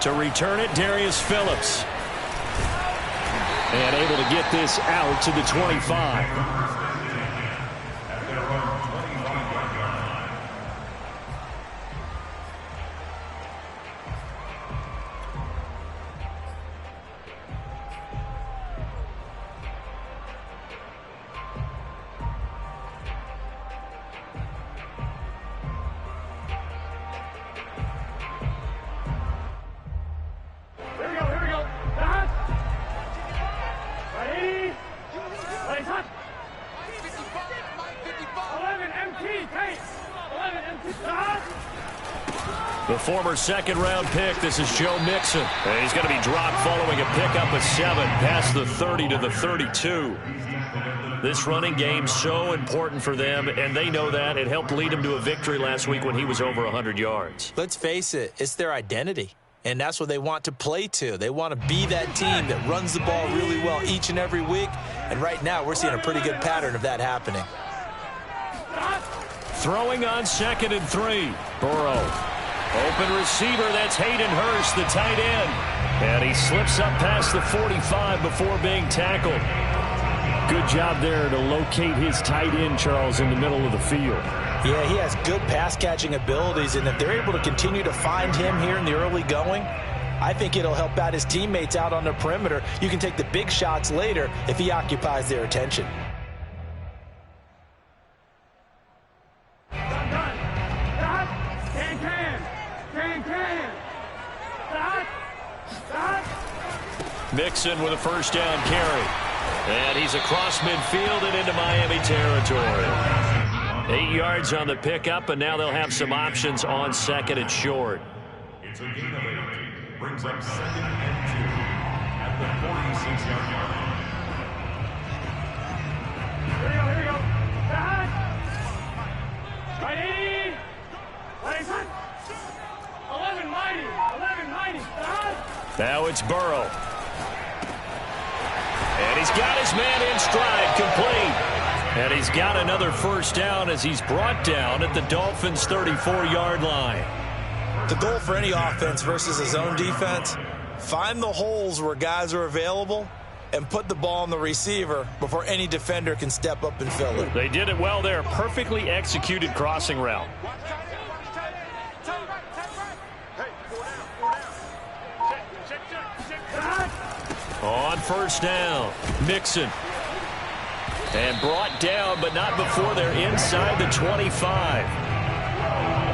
To return it, Darius Phillips. And able to get this out to the 25. The former second-round pick, this is Joe Mixon. And he's going to be dropped following a pickup of 7 past the 30 to the 32. This running game so important for them, and they know that. It helped lead them to a victory last week when he was over 100 yards. Let's face it, it's their identity, and that's what they want to play to. They want to be that team that runs the ball really well each and every week, and right now we're seeing a pretty good pattern of that happening. Throwing on 2nd and 3. Burrow. Open receiver, that's Hayden Hurst, the tight end. And he slips up past the 45 before being tackled. Good job there to locate his tight end, Charles, in the middle of the field. Yeah, he has good pass-catching abilities, and if they're able to continue to find him here in the early going, I think it'll help out his teammates out on the perimeter. You can take the big shots later if he occupies their attention. Mixon with a first down carry. And he's across midfield and into Miami territory. 8 yards on the pickup, and now they'll have some options on 2nd and short. It's a gain of 8. Brings up 2nd and 2 at the 46-yard line. Here we go. Back. Right 80. Right hot. 11 mighty. Now it's Burrow. And he's got his man in stride, complete. And he's got another first down as he's brought down at the Dolphins' 34-yard line. The goal for any offense versus a zone defense, find the holes where guys are available and put the ball on the receiver before any defender can step up and fill it. They did it well there. Perfectly executed crossing route. On first down, Mixon. And brought down, but not before they're inside the 25.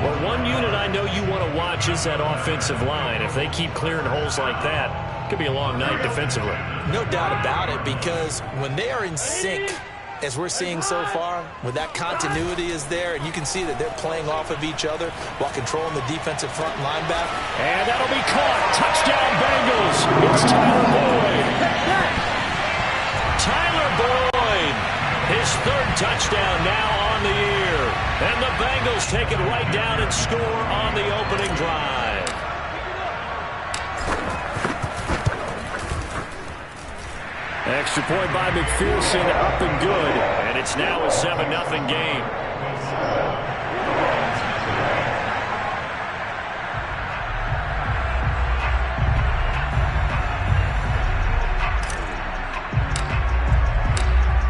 Well, one unit I know you want to watch is that offensive line. If they keep clearing holes like that, it could be a long night defensively. No doubt about it, because when they are in sync, as we're seeing so far, when that continuity is there, and you can see that they're playing off of each other while controlling the defensive front linebacker. And that'll be caught. Touchdown, Bengals. It's Tyler Boyd. Tyler Boyd, his 3rd touchdown now on the year. And the Bengals take it right down and score on the opening drive. Extra point by McPherson, up and good. And it's now a 7-0 game.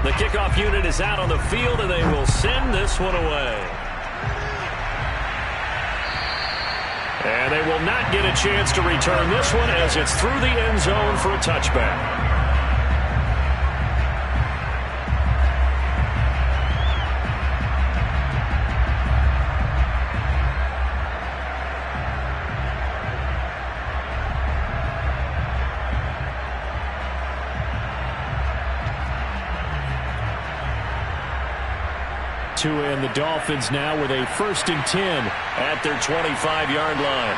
The kickoff unit is out on the field, and they will send this one away. And they will not get a chance to return this one as it's through the end zone for a touchback. And the Dolphins now with a 1st and 10 at their 25-yard line.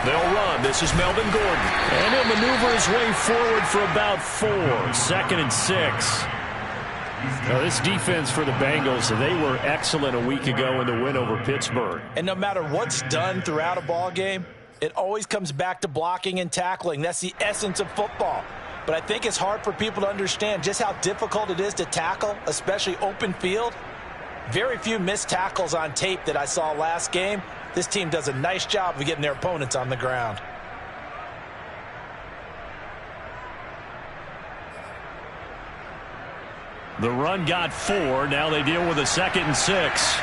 They'll run. This is Melvin Gordon. And he'll maneuver his way forward for about 4. 2nd and 6. Now, this defense for the Bengals, they were excellent a week ago in the win over Pittsburgh. And no matter what's done throughout a ball game, it always comes back to blocking and tackling. That's the essence of football. But I think it's hard for people to understand just how difficult it is to tackle, especially open field. Very few missed tackles on tape that I saw last game. This team does a nice job of getting their opponents on the ground. The run got 4. Now they deal with a 2nd and 6.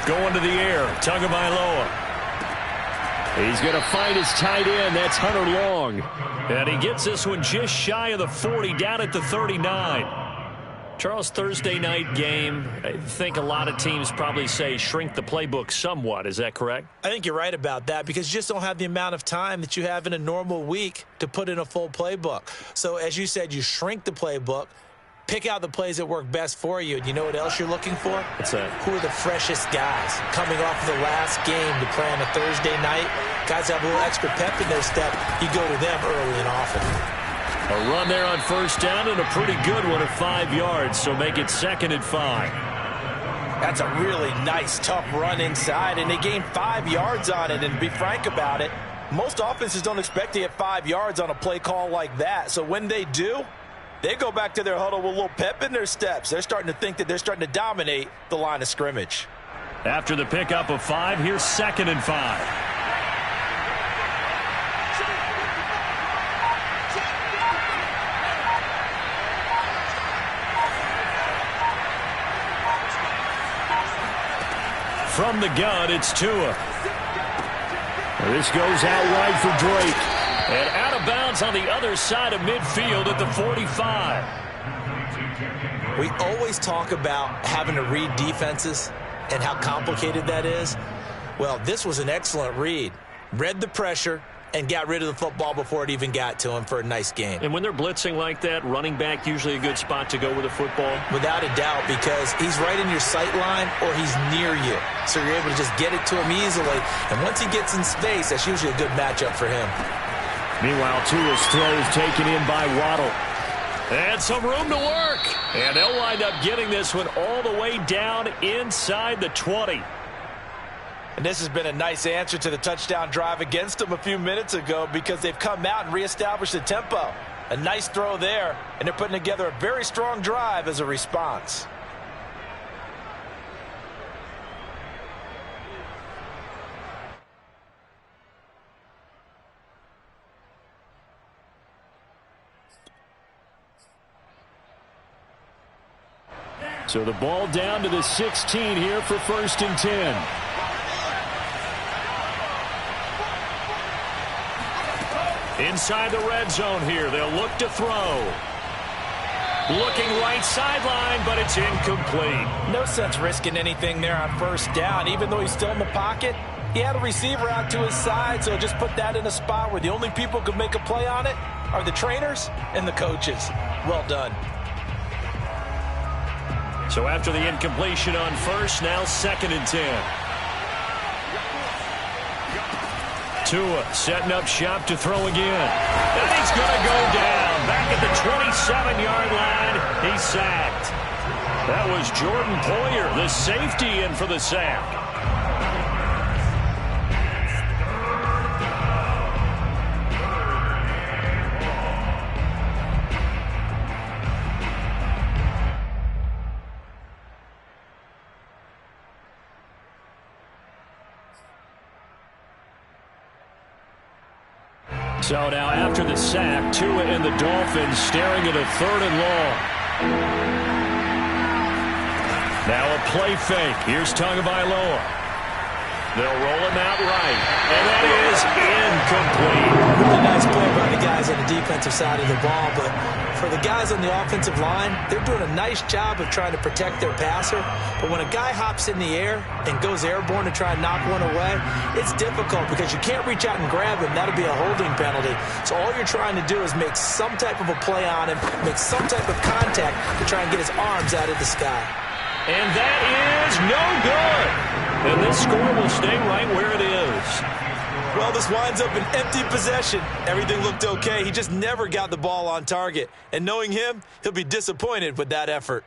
Going to the air. Tagovailoa. He's going to find his tight end. That's Hunter Long. And he gets this one just shy of the 40, down at the 39. Charles, Thursday night game, I think a lot of teams probably say shrink the playbook somewhat. Is that correct? I think you're right about that because you just don't have the amount of time that you have in a normal week to put in a full playbook. So as you said, you shrink the playbook, pick out the plays that work best for you. And you know what else you're looking for? What's that? Who are the freshest guys coming off of the last game to play on a Thursday night? Guys have a little extra pep in their step. You go to them early and often. A run there on first down and a pretty good one at 5 yards, so make it 2nd and 5. That's a really nice, tough run inside, and they gained 5 yards on it. And to be frank about it, most offenses don't expect to get 5 yards on a play call like that. So when they do, they go back to their huddle with a little pep in their steps. They're starting to think that they're starting to dominate the line of scrimmage. After the pickup of 5, here's 2nd and 5. From the gun, it's Tua. This goes out wide for Drake. And out of bounds on the other side of midfield at the 45. We always talk about having to read defenses and how complicated that is. Well, this was an excellent read. Read the pressure and got rid of the football before it even got to him for a nice game. And when they're blitzing like that, running back usually a good spot to go with a football? Without a doubt, because he's right in your sight line or he's near you. So you're able to just get it to him easily. And once he gets in space, that's usually a good matchup for him. Meanwhile, Tua's throw is taken in by Waddle. And some room to work. And they'll wind up getting this one all the way down inside the 20. And this has been a nice answer to the touchdown drive against them a few minutes ago because they've come out and reestablished the tempo. A nice throw there, and they're putting together a very strong drive as a response. So the ball down to the 16 here for 1st and 10. Inside the red zone here, they'll look to throw. Looking right sideline, but it's incomplete. No sense risking anything there on first down. Even though he's still in the pocket, he had a receiver out to his side, so just put that in a spot where the only people who can make a play on it are the trainers and the coaches. Well done. So after the incompletion on first, now 2nd and 10. Tua setting up shop to throw again. And he's going to go down. Back at the 27-yard line, he's sacked. That was Jordan Poyer, the safety, in for the sack. So now after the sack, Tua and the Dolphins staring at a 3rd and long. Now a play fake. Here's Tagovailoa. They'll roll him out right. And that is incomplete. Really nice play by the guys on the defensive side of the ball, but for the guys on the offensive line, they're doing a nice job of trying to protect their passer. But when a guy hops in the air and goes airborne to try and knock one away, it's difficult because you can't reach out and grab him. That'll be a holding penalty. So all you're trying to do is make some type of a play on him, make some type of contact to try and get his arms out of the sky. And that is no good. And this score will stay right where it is. Well, this winds up an empty possession. Everything looked okay. He just never got the ball on target. And knowing him, he'll be disappointed with that effort.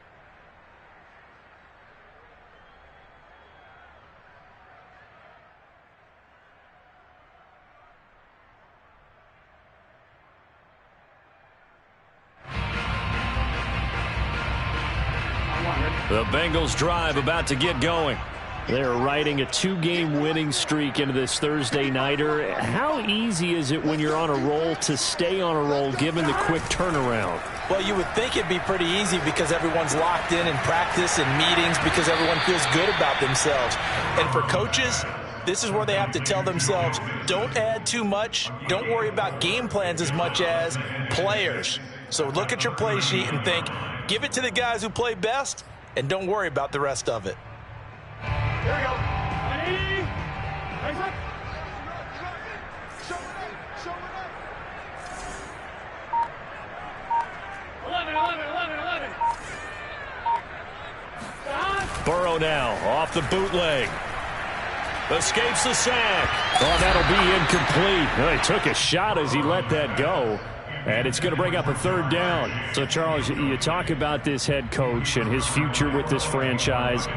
The Bengals drive about to get going. They're riding a 2-game winning streak into this Thursday nighter. How easy is it when you're on a roll to stay on a roll given the quick turnaround? Well, you would think it'd be pretty easy because everyone's locked in practice and meetings because everyone feels good about themselves. And for coaches, this is where they have to tell themselves, don't add too much. Don't worry about game plans as much as players. So look at your play sheet and think, give it to the guys who play best, and don't worry about the rest of it. Here we go. Ready? Raise up. 11. Burrow now off the bootleg. Escapes the sack. Oh, that'll be incomplete. Well, he took a shot as he let that go. And it's going to bring up a 3rd down. So, Charles, you talk about this head coach and his future with this franchise.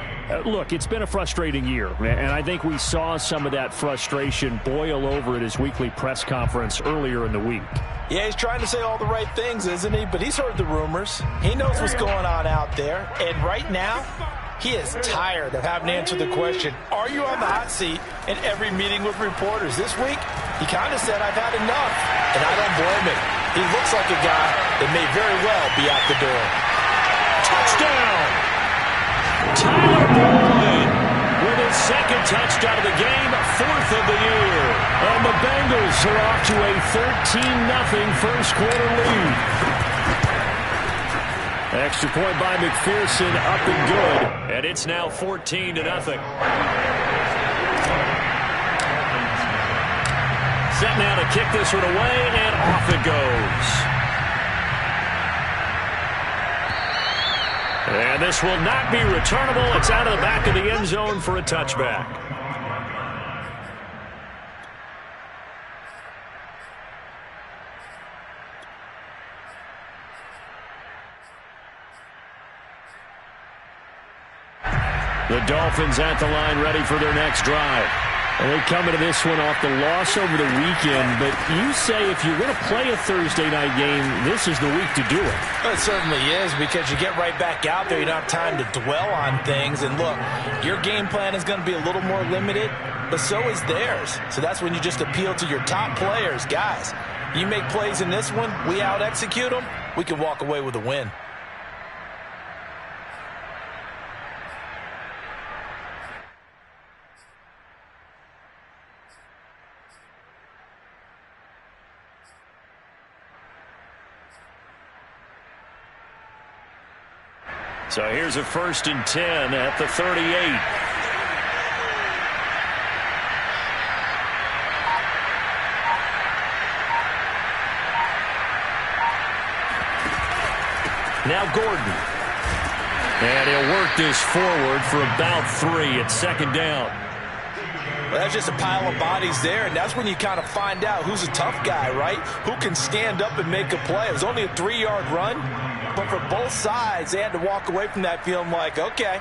Look, it's been a frustrating year, and I think we saw some of that frustration boil over at his weekly press conference earlier in the week. Yeah, he's trying to say all the right things, isn't he? But he's heard the rumors. He knows what's going on out there. And right now, he is tired of having to answer the question, are you on the hot seat in every meeting with reporters? This week, he kind of said, I've had enough. And I don't blame him. He looks like a guy that may very well be out the door. Touchdown! Tyler Boyd with his 2nd touchdown of the game, 4th of the year. And the Bengals are off to a 13-0 first quarter lead. Extra point by McPherson, up and good. And it's now 14-0. Set now to kick this one away, and off it goes. And this will not be returnable. It's out of the back of the end zone for a touchback. The Dolphins at the line ready for their next drive. And they come into this one off the loss over the weekend, but you say if you're going to play a Thursday night game, this is the week to do it. Well, it certainly is, because you get right back out there. You don't have time to dwell on things. And look, your game plan is going to be a little more limited, but so is theirs. So that's when you just appeal to your top players. Guys, you make plays in this one, we out-execute them, we can walk away with a win. So here's a 1st and 10 at the 38. Now Gordon. And he'll work this forward for about 3 at 2nd down. Well, that's just a pile of bodies there, and that's when you kind of find out who's a tough guy, right? Who can stand up and make a play. It was only a 3-yard run, but for both sides, they had to walk away from that feeling like, okay,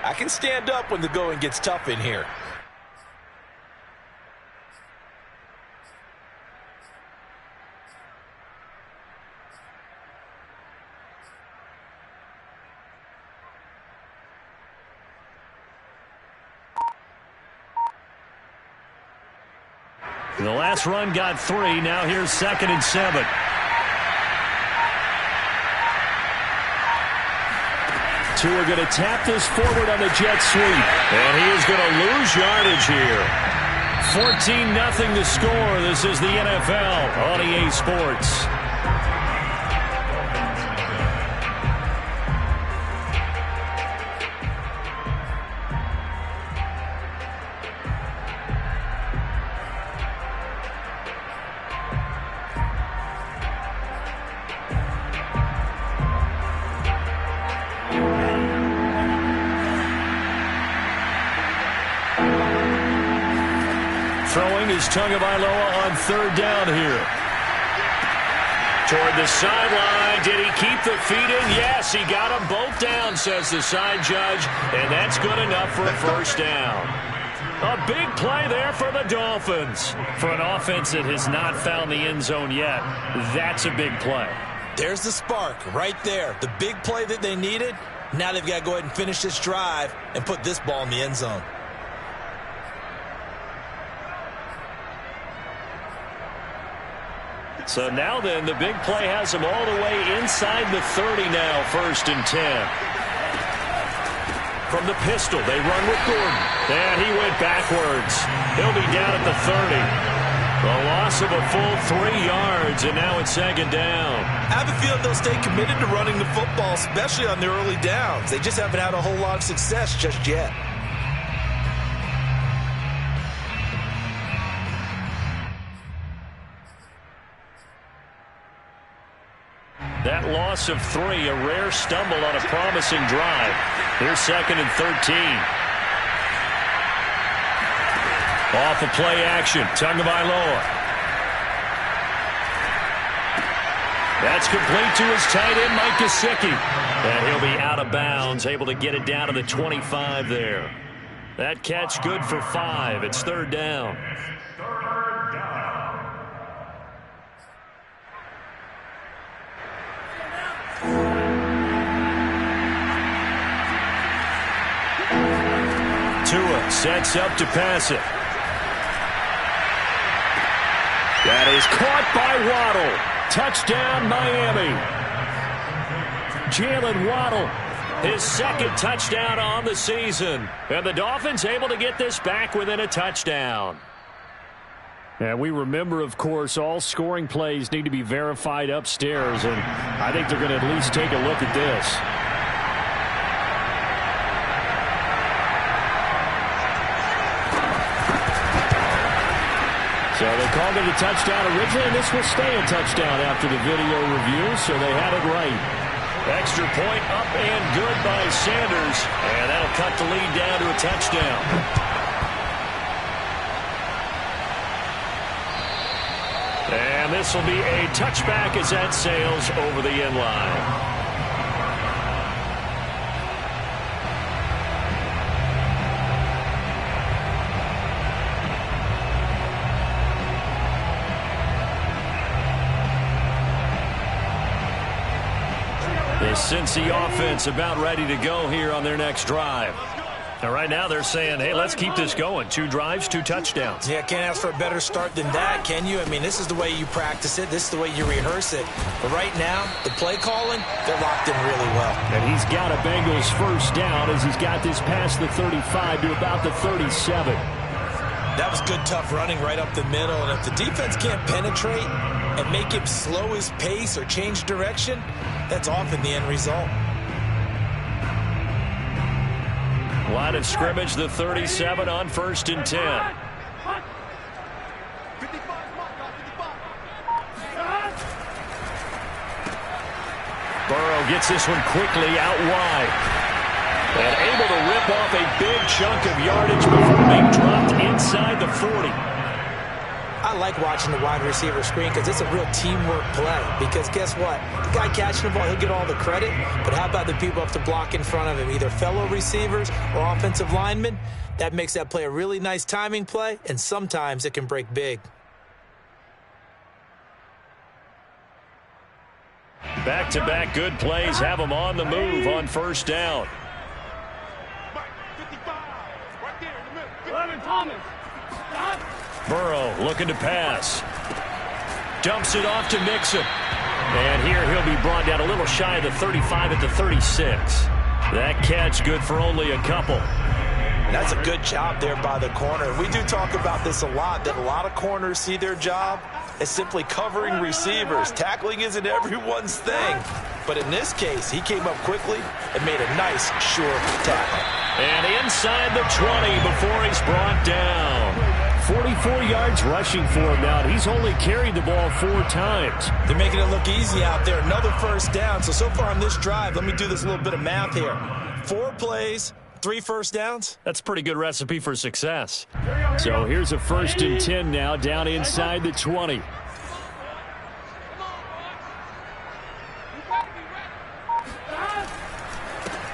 I can stand up when the going gets tough in here. The last run got 3. Now here's 2nd and 7. Two are going to tap this forward on the jet sweep. And he is going to lose yardage here. 14-0 the score. This is the NFL on EA Sports. Throwing is Tagovailoa on 3rd down here. Toward the sideline. Did he keep the feet in? Yes, he got them both down, says the side judge. And that's good enough for a 1st down. A big play there for the Dolphins. For an offense that has not found the end zone yet, that's a big play. There's the spark right there. The big play that they needed, Now they've got to go ahead and finish this drive and put this ball in the end zone. So now then, the big play has them all the way inside the 30 now, 1st and 10. From the pistol, they run with Gordon. And he went backwards. He'll be down at the 30. A loss of a full 3 yards, and now it's 2nd down. I have a feeling they'll stay committed to running the football, especially on their early downs. They just haven't had a whole lot of success just yet. That loss of 3, a rare stumble on a promising drive. Here's 2nd and 13. Off of play action, Tagovailoa. That's complete to his tight end, Mike Gesicki. And he'll be out of bounds, able to get it down to the 25 there. That catch good for 5. It's 3rd down. Tua sets up to pass it. That is caught by Waddle. Touchdown, Miami. Jalen Waddle, his 2nd touchdown on the season. And the Dolphins able to get this back within a touchdown. And we remember, of course, all scoring plays need to be verified upstairs. And I think they're going to at least take a look at this. So they called it a touchdown originally, and this will stay a touchdown after the video review, so they had it right. Extra point up and good by Sanders, and that'll cut the lead down to a touchdown. And this will be a touchback as that sails over the end line. The Cincy offense about ready to go here on their next drive. Now, right now they're saying, hey, let's keep this going. 2 drives, 2 touchdowns. Yeah, can't ask for a better start than that, can you? I mean, this is the way you practice it. This is the way you rehearse it. But right now, the play calling, they're locked in really well. And he's got a Bengals 1st down as he's got this past the 35 to about the 37. That was good, tough running right up the middle. And if the defense can't penetrate and make him slow his pace or change direction, that's often the end result. Line of scrimmage, the 37 on 1st and 10. Burrow gets this one quickly out wide. And able to rip off a big chunk of yardage before being dropped inside the 40. I like watching the wide receiver screen because it's a real teamwork play. Because guess what? The guy catching the ball, he'll get all the credit. But how about the people up to block in front of him, either fellow receivers or offensive linemen? That makes that play a really nice timing play, and sometimes it can break big. Back-to-back good plays have them on the move on 1st down. Burrow looking to pass. Dumps it off to Mixon. And here he'll be brought down a little shy of the 35 at the 36. That catch good for only a couple. That's a good job there by the corner. We do talk about this a lot, that a lot of corners see their job as simply covering receivers. Tackling isn't everyone's thing. But in this case, he came up quickly and made a nice, sure tackle. And inside the 20 before he's brought down. 44 yards rushing for him now. He's only carried the ball 4 times. They're making it look easy out there. Another 1st down. So far on this drive, let me do this little bit of math here. 4 plays, 3 1st downs. That's a pretty good recipe for success. So here's a 1st and 10 now, down inside the 20.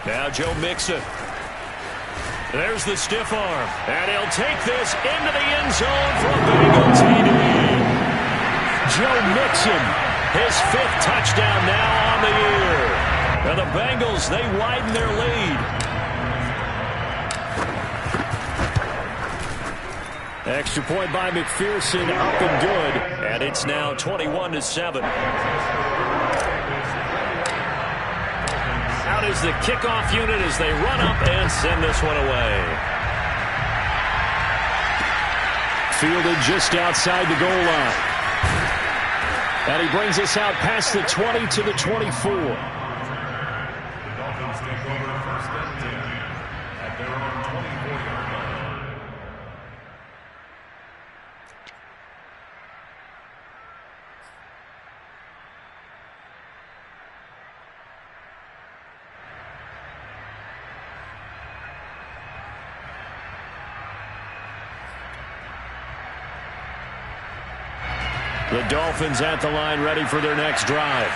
Now Joe Mixon. There's the stiff arm. And he'll take this into the end zone for a Bengals TD. Joe Mixon, his 5th touchdown now on the year. And the Bengals, they widen their lead. Extra point by McPherson, up and good. And it's now 21-7. Out is the kickoff unit as they run up and send this one away. Fielded just outside the goal line. And he brings us out past the 20 to the 24. The Dolphins take over first and 10 at their own 24-yard line. The Dolphins at the line ready for their next drive.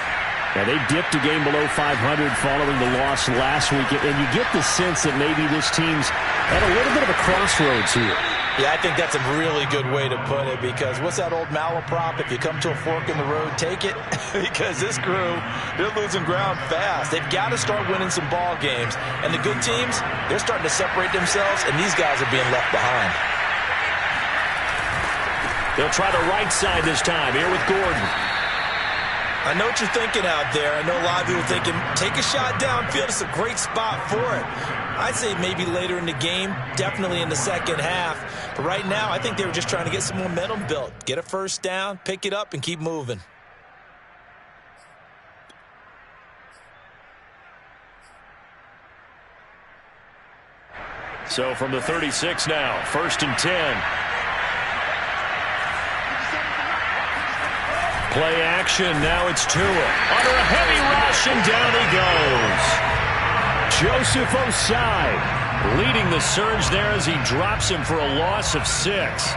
Now, they dipped a game below 500 following the loss last week, and you get the sense that maybe this team's at a little bit of a crossroads here. Yeah, I think that's a really good way to put it, because what's that old malaprop? If you come to a fork in the road, take it. Because this crew, they're losing ground fast. They've got to start winning some ball games. And the good teams, they're starting to separate themselves, and these guys are being left behind. They'll try the right side this time, here with Gordon. I know what you're thinking out there. I know a lot of you are thinking, take a shot downfield. It's a great spot for it. I'd say maybe later in the game, definitely in the second half. But right now, I think they were just trying to get some momentum built. Get a first down, pick it up, and keep moving. So from the 36 now, 1st and 10. Play action, now it's Tua. Under a heavy rush, and down he goes. Joseph Osai leading the surge there as he drops him for a loss of 6.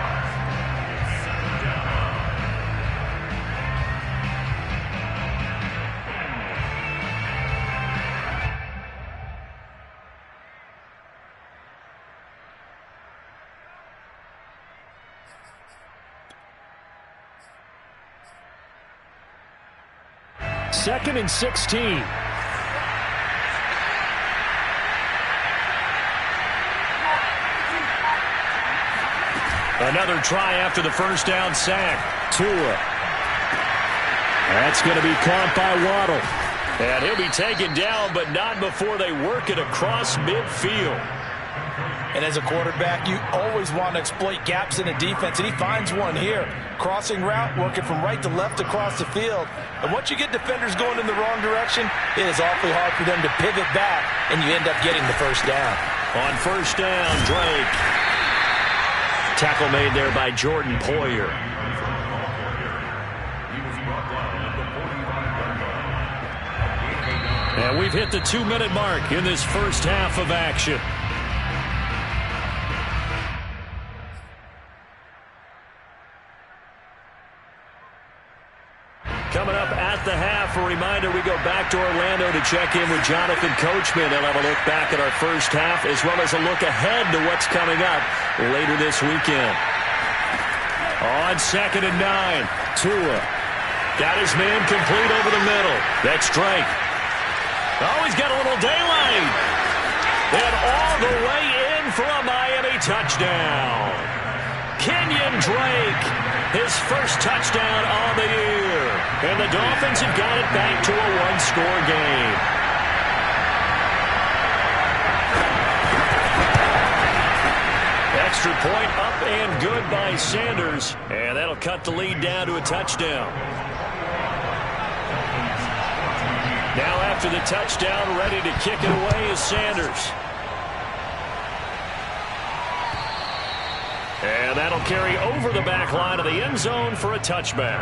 Second and 16. Another try after the first down sack. Tua. That's going to be caught by Waddle. And he'll be taken down, but not before they work it across midfield. And as a quarterback, you always want to exploit gaps in a defense, and he finds one here. Crossing route, working from right to left across the field. And once you get defenders going in the wrong direction, it is awfully hard for them to pivot back, and you end up getting the first down. On first down, Drake. Tackle made there by Jordan Poyer. And we've hit the 2-minute mark in this first half of action. Coming up at the half, a reminder, we go back to Orlando to check in with Jonathan Coachman. They'll have a look back at our first half as well as a look ahead to what's coming up later this weekend. On 2nd and 9, Tua got his man complete over the middle. That's Drake. Oh, he's got a little daylight. And all the way in for a Miami touchdown. Kenyon Drake, his first touchdown on the year. And the Dolphins have got it back to a one-score game. Extra point up and good by Sanders. And that'll cut the lead down to a touchdown. Now after the touchdown, ready to kick it away is Sanders. And that'll carry over the back line of the end zone for a touchback.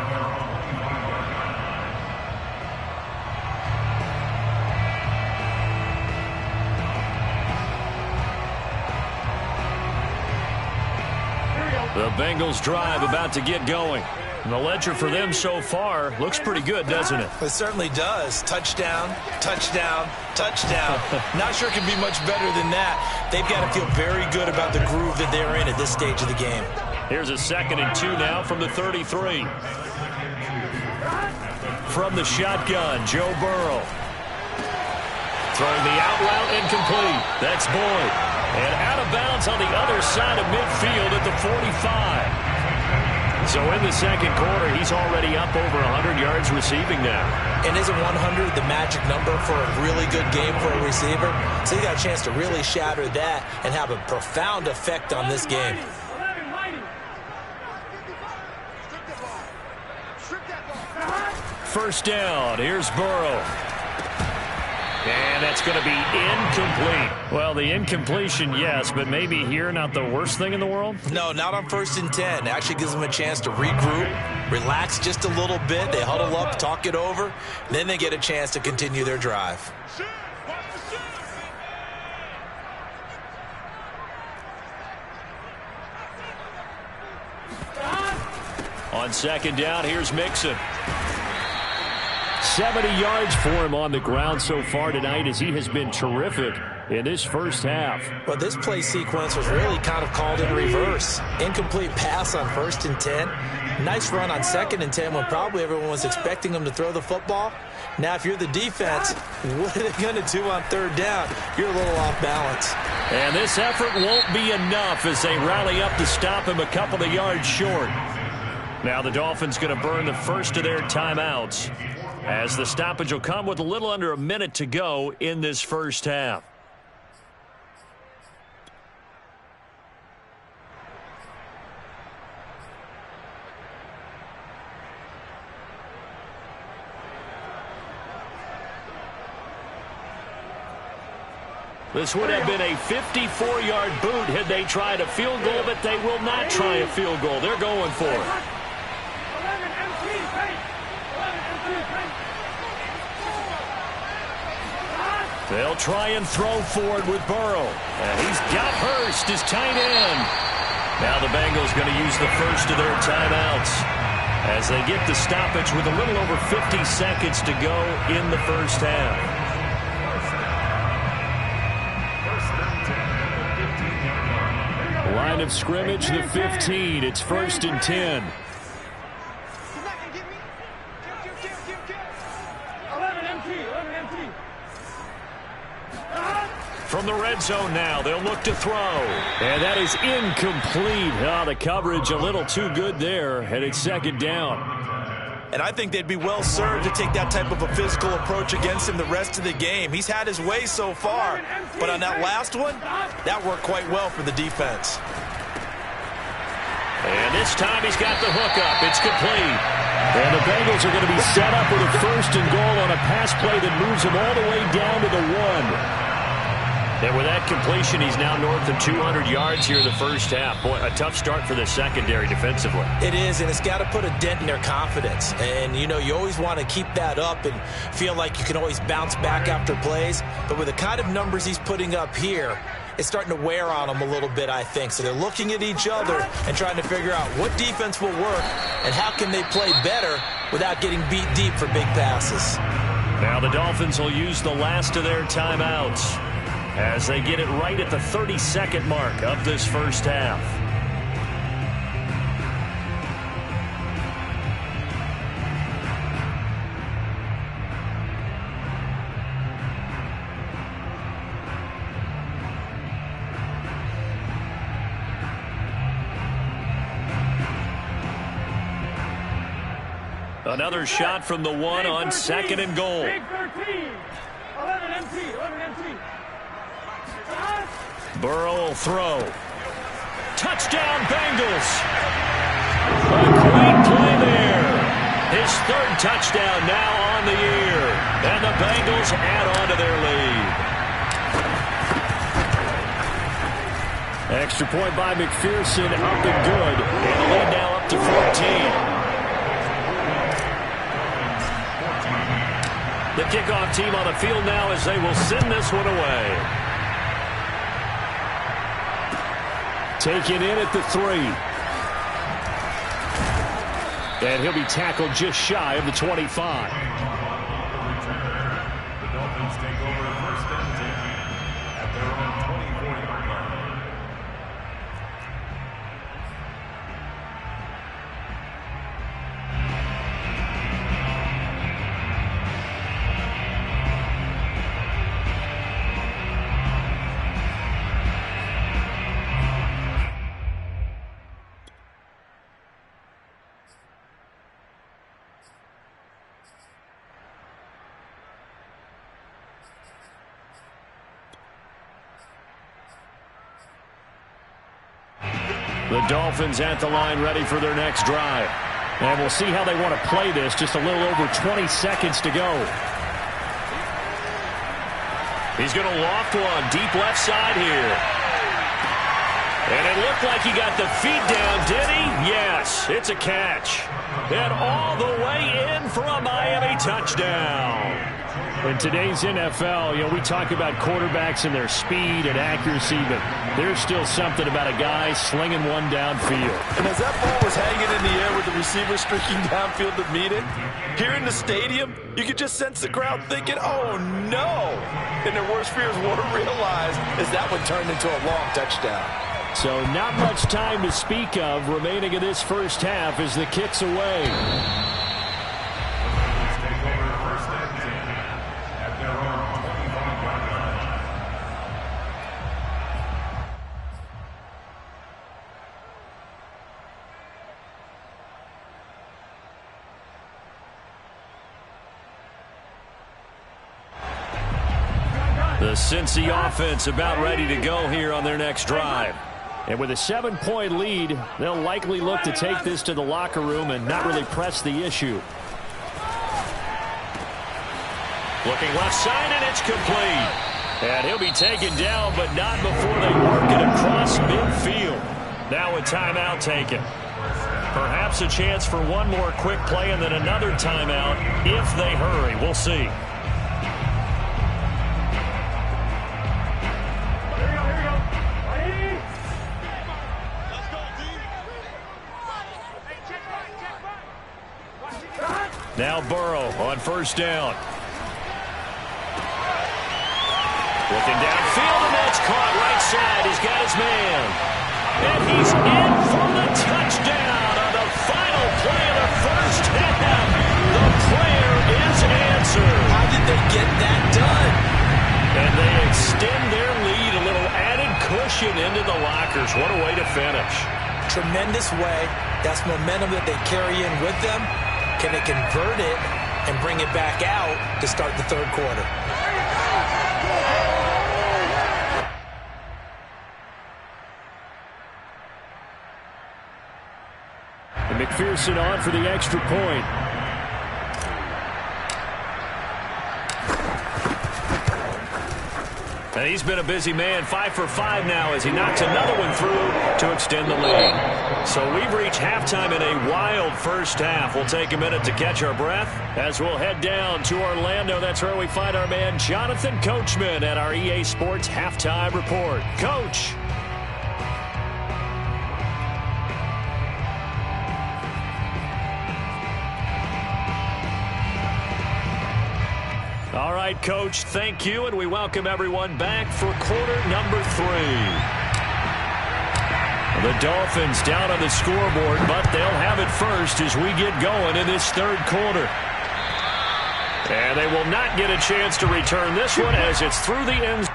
The Bengals drive about to get going. And the ledger for them so far looks pretty good, doesn't it? It certainly does. Touchdown, touchdown, touchdown. Not sure it can be much better than that. They've got to feel very good about the groove that they're in at this stage of the game. Here's a 2nd and 2 now from the 33. From the shotgun, Joe Burrow. Throwing the out route incomplete. That's Boyd. And out of bounds on the other side of midfield at the 45. So in the second quarter, he's already up over 100 yards receiving now. And isn't 100 the magic number for a really good game for a receiver? So he got a chance to really shatter that and have a profound effect on this game. First down. Here's Burrow. And that's going to be incomplete. Well, the incompletion, yes, but maybe here not the worst thing in the world? No, not on 1st and 10. Actually gives them a chance to regroup, relax just a little bit. They huddle up, talk it over, and then they get a chance to continue their drive. On second down, here's Mixon. 70 yards for him on the ground so far tonight as he has been terrific in this first half. Well, this play sequence was really kind of called in reverse. Incomplete pass on 1st and 10. Nice run on 2nd and 10 when probably everyone was expecting him to throw the football. Now, if you're the defense, what are they going to do on 3rd down? You're a little off balance. And this effort won't be enough as they rally up to stop him a couple of yards short. Now the Dolphins going to burn the first of their timeouts, as the stoppage will come with a little under a minute to go in this first half. This would have been a 54-yard boot had they tried a field goal, but they will not try a field goal. They're going for it. They'll try and throw for it with Burrow. And he's got Hurst, his tight end. Now the Bengals going to use the first of their timeouts as they get the stoppage with a little over 50 seconds to go in the first half. Line of scrimmage, the 15. It's 1st and 10. From the red zone now, they'll look to throw. And that is incomplete. Oh, the coverage a little too good there, and it's 2nd down. And I think they'd be well served to take that type of a physical approach against him the rest of the game. He's had his way so far, but on that last one, that worked quite well for the defense. And this time he's got the hook up. It's complete. And the Bengals are going to be set up with a 1st and goal on a pass play that moves them all the way down to the 1. And with that completion, he's now north of 200 yards here in the first half. Boy, a tough start for the secondary defensively. It is, and it's got to put a dent in their confidence. And, you know, you always want to keep that up and feel like you can always bounce back after plays. But with the kind of numbers he's putting up here, it's starting to wear on them a little bit, I think. So they're looking at each other and trying to figure out what defense will work and how can they play better without getting beat deep for big passes. Now the Dolphins will use the last of their timeouts as they get it right at the 32nd mark of this first half. Another shot from the 1 on 2nd and goal. Burrow will throw. Touchdown, Bengals. A great play there. His 3rd touchdown now on the year. And the Bengals add on to their lead. Extra point by McPherson, up and good. And the lead now up to 14. The kickoff team on the field now as they will send this one away. Taken in at the 3. And he'll be tackled just shy of the 25. The Dolphins take over 1st and 10 at their own 24-yard line. The Dolphins at the line ready for their next drive. And we'll see how they want to play this. Just a little over 20 seconds to go. He's going to loft one deep left side here. And it looked like he got the feet down, did he? Yes, it's a catch. And all the way in for a Miami touchdown. In today's NFL, we talk about quarterbacks and their speed and accuracy, but there's still something about a guy slinging one downfield. And as that ball was hanging in the air with the receiver streaking downfield to meet it, here in the stadium, you could just sense the crowd thinking, oh, no. And their worst fears weren't realized as that one turned into a long touchdown. So not much time to speak of remaining in this first half as the kick's away. The Cincy offense about ready to go here on their next drive. And with a 7-point lead, they'll likely look to take this to the locker room and not really press the issue. Looking left side, and it's complete. And he'll be taken down, but not before they work it across midfield. Now a timeout taken. Perhaps a chance for one more quick play and then another timeout if they hurry. We'll see. Now Burrow on first down. Looking downfield, and that's caught right side. He's got his man. And he's in for the touchdown on the final play of the first half. The prayer is answered. How did they get that done? And they extend their lead, a little added cushion into the lockers. What a way to finish. Tremendous way. That's momentum that they carry in with them. Can they convert it and bring it back out to start the third quarter? And McPherson on for the extra point. And he's been a busy man, 5 for 5 now as he knocks another one through to extend the lead. So we've reached halftime in a wild first half. We'll take a minute to catch our breath as we'll head down to Orlando. That's where we find our man Jonathan Coachman at our EA Sports Halftime Report. Coach. All right, Coach, thank you, and we welcome everyone back for quarter number 3. The Dolphins down on the scoreboard, but they'll have it first as we get going in this third quarter. And they will not get a chance to return this one as it's through the end zone.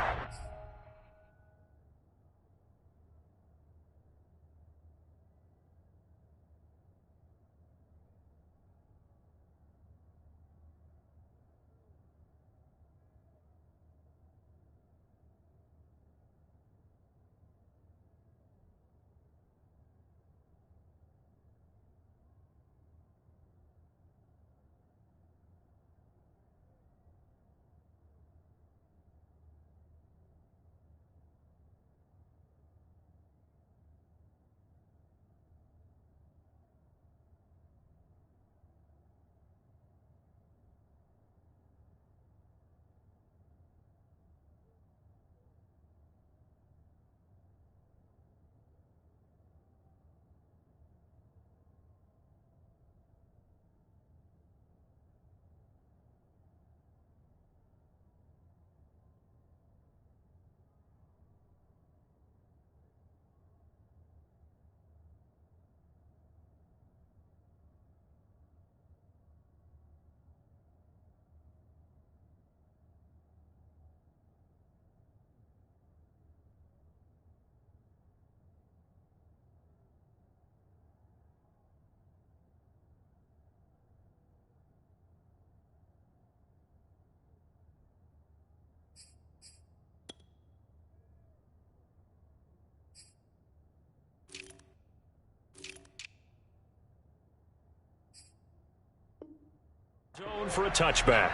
Zone for a touchback.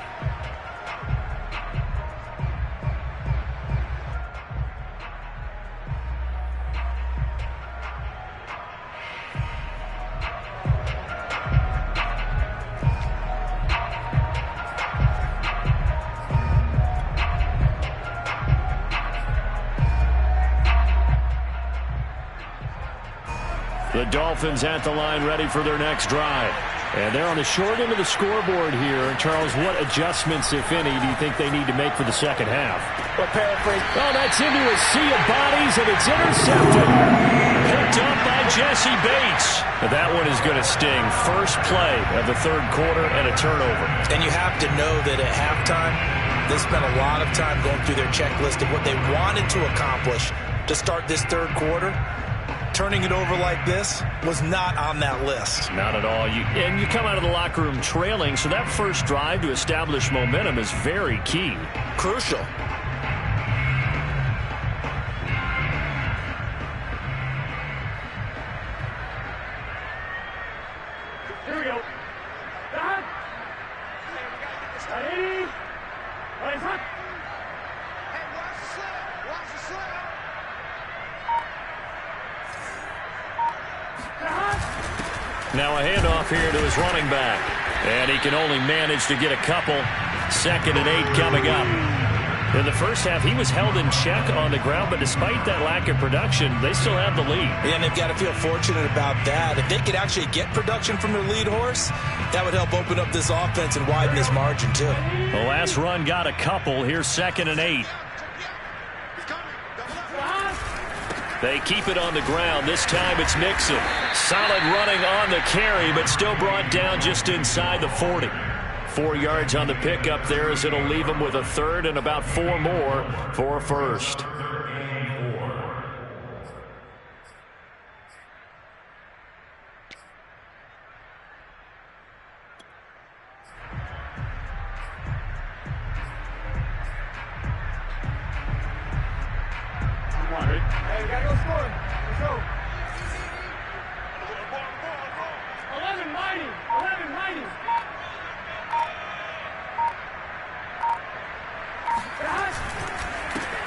The Dolphins at the line ready for their next drive. And they're on the short end of the scoreboard here. Charles, what adjustments, if any, do you think they need to make for the second half? Well, paraphrase. Oh, that's into a sea of bodies, and it's intercepted. Picked up by Jesse Bates. That one is going to sting. First play of the third quarter and a turnover. And you have to know that at halftime, they spent a lot of time going through their checklist of what they wanted to accomplish to start this third quarter. Turning it over like this was not on that list. Not at all. And you come out of the locker room trailing, so that first drive to establish momentum is very key. Crucial. Here we go. Dad. Ready? Right in front. Hey, watch the slip. Watch the slip. Now a handoff here to his running back. And he can only manage to get a couple. 2nd and 8 coming up. In the first half, he was held in check on the ground, but despite that lack of production, they still have the lead. And they've got to feel fortunate about that. If they could actually get production from their lead horse, that would help open up this offense and widen this margin, too. The last run got a couple. Here's 2nd and 8. They keep it on the ground. This time it's Mixon. Solid running on the carry, but still brought down just inside the 40. 4 yards on the pickup there as it'll leave him with a third and about 4 more for a first. Hey, we gotta go score. Let's go. 11 mighty. 11 mighty.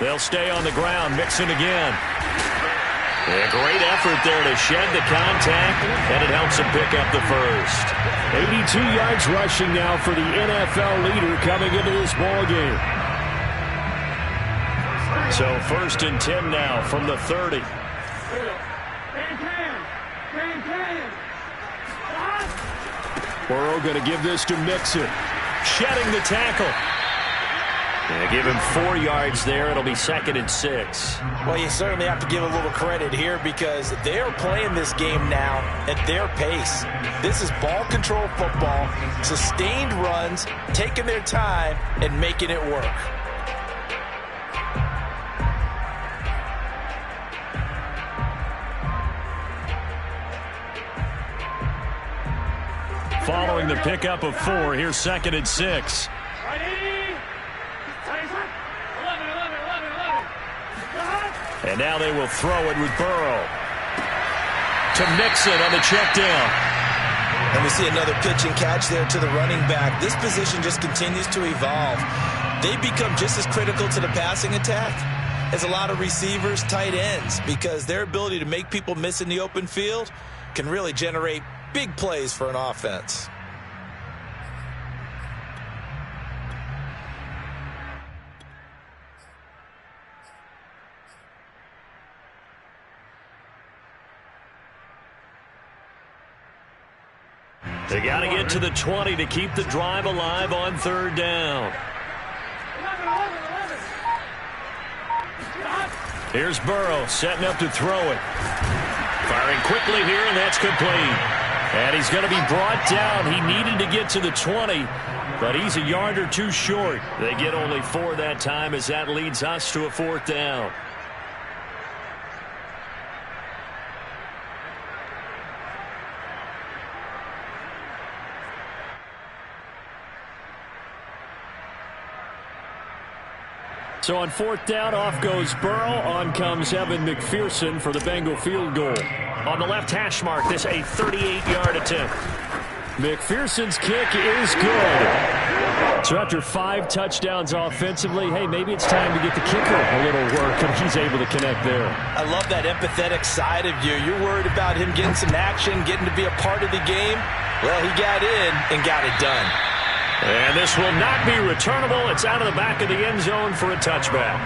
They'll stay on the ground. Mixon again. A great effort there to shed the contact, and it helps him pick up the first. 82 yards rushing now for the NFL leader coming into this ballgame. So 1st and 10 now from the 30. Burrow going to give this to Mixon. Shedding the tackle. They give him 4 yards there. It'll be 2nd and 6. Well, you certainly have to give a little credit here because they're playing this game now at their pace. This is ball control football, sustained runs, taking their time, and making it work. Following the pickup of 4, here's 2nd and 6. And now they will throw it with Burrow. To Mixon on the check down. And we see another pitch and catch there to the running back. This position just continues to evolve. They become just as critical to the passing attack as a lot of receivers, tight ends, because their ability to make people miss in the open field can really generate big plays for an offense. They got to get to the 20 to keep the drive alive on 3rd down. Here's Burrow setting up to throw it. Firing quickly here, and that's complete. And he's going to be brought down. He needed to get to the 20, but he's a yard or 2 short. They get only 4 that time as that leads us to a 4th down. So on 4th down, off goes Burrow. On comes Evan McPherson for the Bengal field goal. On the left hash mark, this a 38-yard attempt. McPherson's kick is good. So after 5 touchdowns offensively, hey, maybe it's time to get the kicker a little work, and he's able to connect there. I love that empathetic side of you. You're worried about him getting some action, getting to be a part of the game. Well, he got in and got it done. And this will not be returnable. It's out of the back of the end zone for a touchback.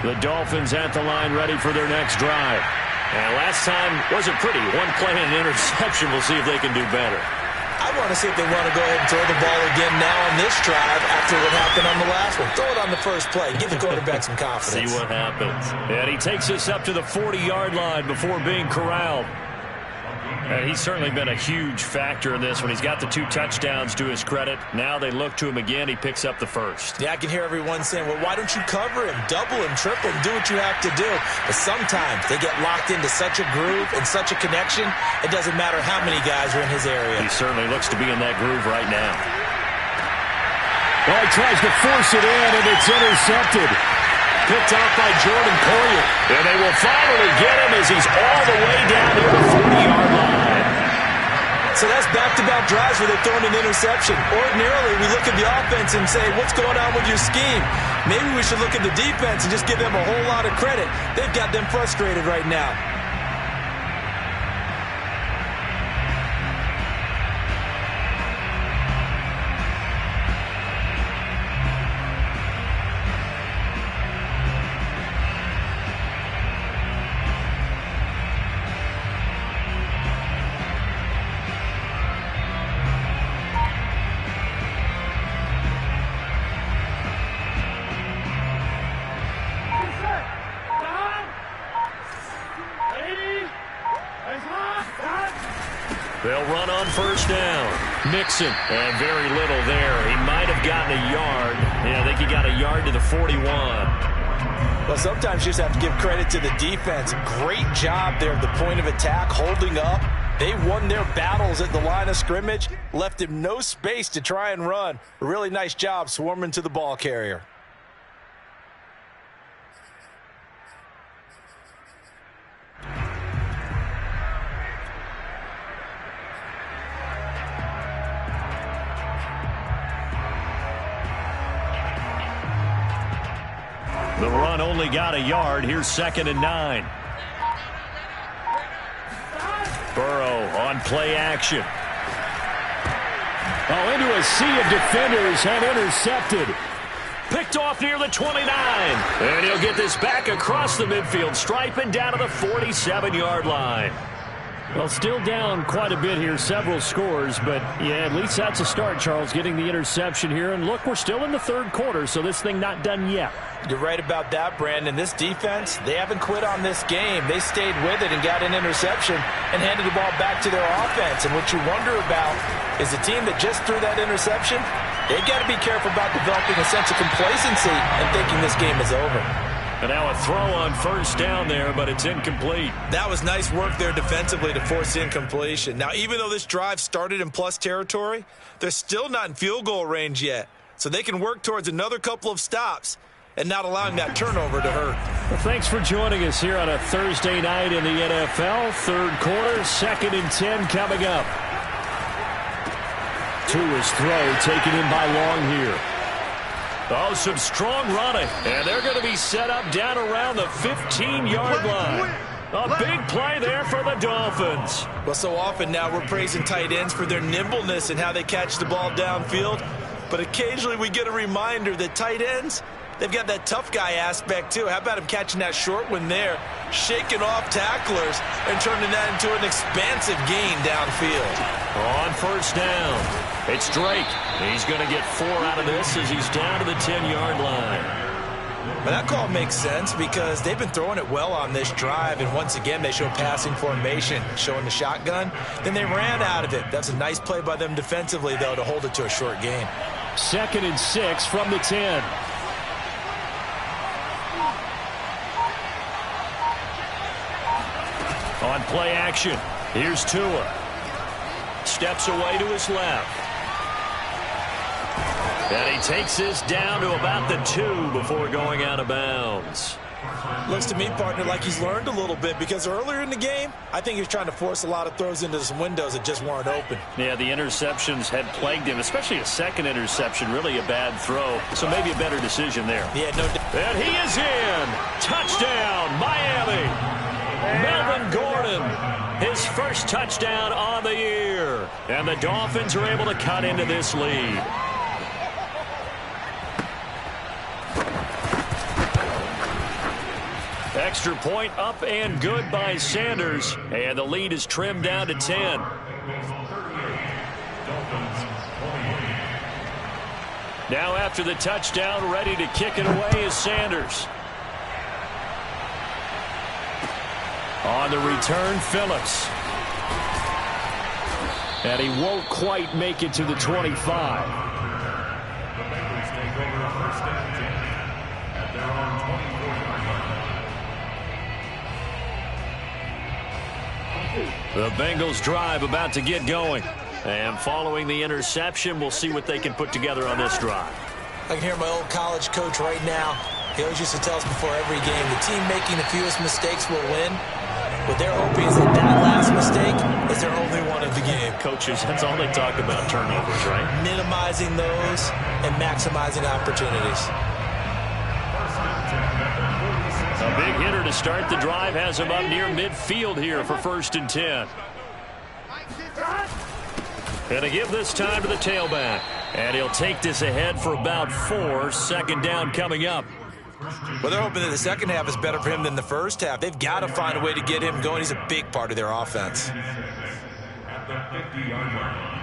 The Dolphins at the line ready for their next drive. And last time wasn't pretty. 1 play and an interception. We'll see if they can do better. I want to see if they want to go ahead and throw the ball again now on this drive after what happened on the last one. Throw it on the first play. Give the quarterback some confidence. See what happens. And he takes us up to the 40-yard line before being corralled. And he's certainly been a huge factor in this when he's got the 2 touchdowns to his credit. Now they look to him again. He picks up the first. Yeah, I can hear everyone saying, well, why don't you cover him? Double him, triple him, do what you have to do. But sometimes they get locked into such a groove and such a connection, it doesn't matter how many guys are in his area. He certainly looks to be in that groove right now. Well, he tries to force it in, and it's intercepted. Picked off by Jordan Poyer. And they will finally get him as he's all the way down near the 40-yard line. So that's back-to-back drives where they're throwing an interception. Ordinarily, we look at the offense and say, what's going on with your scheme? Maybe we should look at the defense and just give them a whole lot of credit. They've got them frustrated right now. They'll run on first down. Mixon, and very little there. He might have gotten a yard. Yeah, I think he got a yard to the 41. Well, sometimes you just have to give credit to the defense. Great job there at the point of attack, holding up. They won their battles at the line of scrimmage, left him no space to try and run. A really nice job swarming to the ball carrier. The run only got a yard. Here's 2nd and 9. Burrow on play action. Oh, into a sea of defenders and intercepted. Picked off near the 29. And he'll get this back across the midfield stripe and down to the 47-yard line. Well, still down quite a bit here, several scores, but yeah, at least that's a start, Charles, getting the interception here. And look, we're still in the 3rd quarter, so this thing not done yet. You're right about that, Brandon. This defense, they haven't quit on this game. They stayed with it and got an interception and handed the ball back to their offense. And what you wonder about is the team that just threw that interception, they've got to be careful about developing a sense of complacency and thinking this game is over. And now a throw on first down there, but it's incomplete. That was nice work there defensively to force incompletion. Now, even though this drive started in plus territory, they're still not in field goal range yet. So they can work towards another couple of stops and not allowing that turnover to hurt. Well, thanks for joining us here on a Thursday night in the NFL. 3rd quarter, 2nd and 10 coming up. Tua's throw taken in by Long here. Oh, some strong running. And they're going to be set up down around the 15-yard line. A big play there for the Dolphins. Well, so often now we're praising tight ends for their nimbleness and how they catch the ball downfield. But occasionally we get a reminder that tight ends, they've got that tough guy aspect too. How about him catching that short one there, shaking off tacklers, and turning that into an expansive gain downfield. On first down, it's Drake. He's going to get 4 out of this as he's down to the 10-yard line. But that call makes sense because they've been throwing it well on this drive, and once again they show passing formation, showing the shotgun. Then they ran out of it. That's a nice play by them defensively, though, to hold it to a short gain. 2nd and 6 from the 10. On play action, here's Tua. steps away to his left. And he takes this down to about the 2 before going out of bounds. Looks to me, partner, like he's learned a little bit, because earlier in the game, I think he was trying to force a lot of throws into some windows that just weren't open. Yeah, the interceptions had plagued him, especially a second interception, really a bad throw. So maybe a better decision there. Yeah, no doubt. And he is in. Touchdown, Miami. Melvin Gordon, his first touchdown on the year. And the Dolphins are able to cut into this lead. Extra point up and good by Sanders. And the lead is trimmed down to 10. Now after the touchdown, ready to kick it away is Sanders. On the return, Phillips. And he won't quite make it to the 25. The Bengals take over first and 10 at their own 24-yard line. The Bengals drive about to get going. And following the interception, we'll see what they can put together on this drive. I can hear my old college coach right now. He always used to tell us before every game, the team making the fewest mistakes will win. What they're hoping is that last mistake is their only one of the game. Coaches, that's all they talk about, turnovers, right? Minimizing those and maximizing opportunities. A big hitter to start the drive has him up near midfield here for first and 10. And to give this time to the tailback. And he'll take this ahead for about 4. Second down coming up. Well, they're hoping that the second half is better for him than the first half. They've got to find a way to get him going. He's a big part of their offense. At the 50-yard line.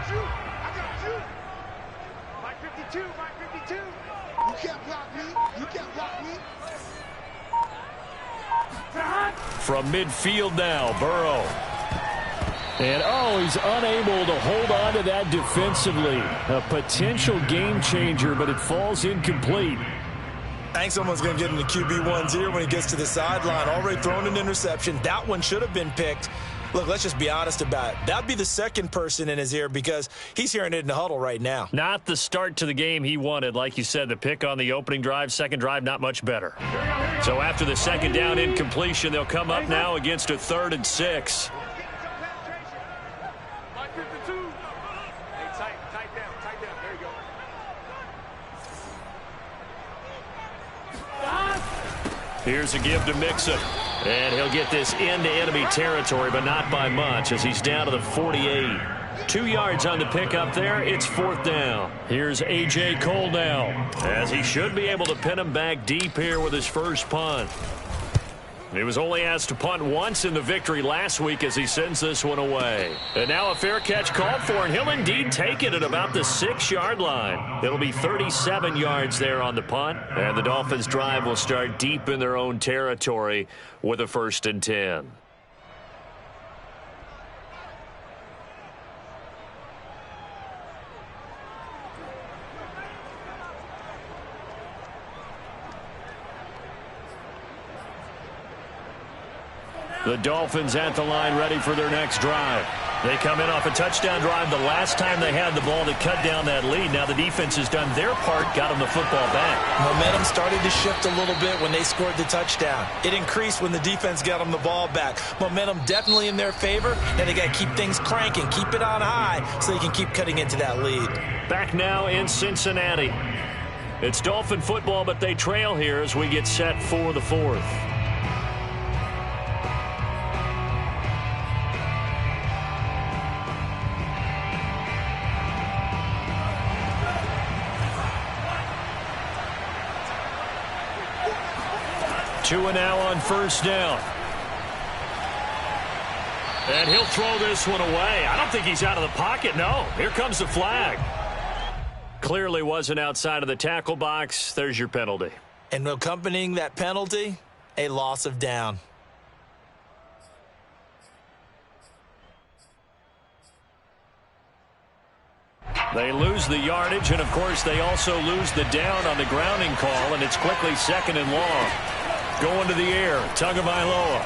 I got you. My 52, my 52. You can't block me. You can't block me. From midfield now, Burrow. And, he's unable to hold on to that defensively. A potential game changer, but it falls incomplete. I think someone's going to get in the QB1's ear when he gets to the sideline. Already thrown an interception. That one should have been picked. Look, let's just be honest about it. That'd be the second person in his ear because he's hearing it in the huddle right now. Not the start to the game he wanted. Like you said, the pick on the opening drive, second drive, not much better. So after the second down incompletion, they'll come up now against a 3rd and 6. Here's a give to Mixon. And he'll get this into enemy territory, but not by much as he's down to the 48. 2 yards on the pickup there. It's 4th down. Here's A.J. Cole now, as he should be able to pin him back deep here with his first punt. He was only asked to punt once in the victory last week as he sends this one away. And now a fair catch called for, and he'll indeed take it at about the 6-yard line. It'll be 37 yards there on the punt, and the Dolphins' drive will start deep in their own territory with a 1st and 10. The Dolphins at the line ready for their next drive. They come in off a touchdown drive the last time they had the ball to cut down that lead. Now the defense has done their part, got them the football back. Momentum started to shift a little bit when they scored the touchdown. It increased when the defense got them the ball back. Momentum definitely in their favor. Now they got to keep things cranking, keep it on high so they can keep cutting into that lead. Back now in Cincinnati. It's Dolphin football, but they trail here as we get set for the 4th. Two and now on first down. And he'll throw this one away. I don't think he's out of the pocket. No, here comes the flag. Clearly wasn't outside of the tackle box. There's your penalty. And accompanying that penalty, a loss of down. They lose the yardage, and, of course, they also lose the down on the grounding call, and it's quickly 2nd and long. Going to the air, Tagovailoa.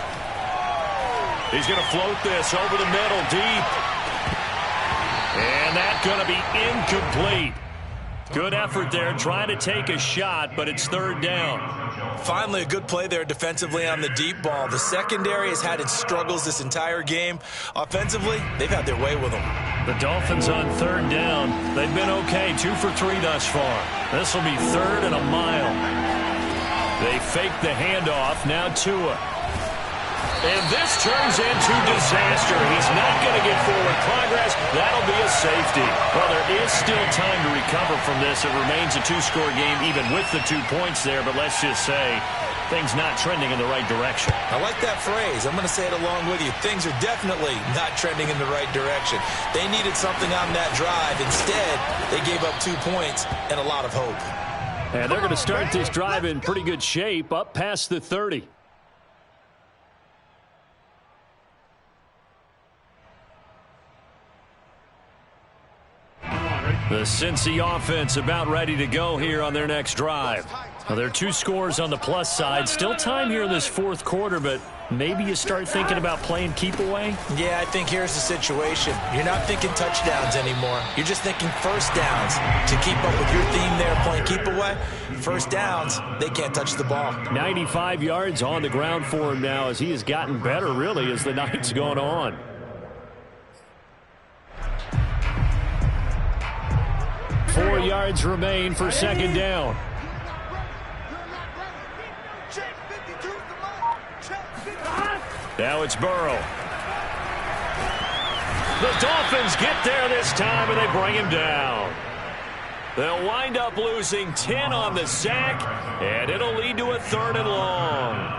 He's going to float this over the middle, deep. And that's going to be incomplete. Good effort there, trying to take a shot, but it's 3rd down. Finally, a good play there defensively on the deep ball. The secondary has had its struggles this entire game. Offensively, they've had their way with them. The Dolphins on 3rd down. They've been okay, 2 for 3 thus far. This will be 3rd and a mile. They fake the handoff, now Tua. And this turns into disaster. He's not going to get forward progress. That'll be a safety. Well, there is still time to recover from this. It remains a 2-score game even with the 2 points there. But let's just say things not trending in the right direction. I like that phrase. I'm going to say it along with you. Things are definitely not trending in the right direction. They needed something on that drive. Instead, they gave up 2 points and a lot of hope. And they're going to start this drive in pretty good shape, up past the 30. The Cincy offense about ready to go here on their next drive. Well, there are 2 scores on the plus side. Still time here in this 4th quarter, but maybe you start thinking about playing keep away? Yeah, I think here's the situation. You're not thinking touchdowns anymore. You're just thinking first downs. To keep up with your theme there, playing keep away, first downs, they can't touch the ball. 95 yards on the ground for him now as he has gotten better, really, as the night's gone on. Four yards remain for 2nd down. Now it's Burrow. The Dolphins get there this time, and they bring him down. They'll wind up losing 10 on the sack, and it'll lead to a 3rd and long.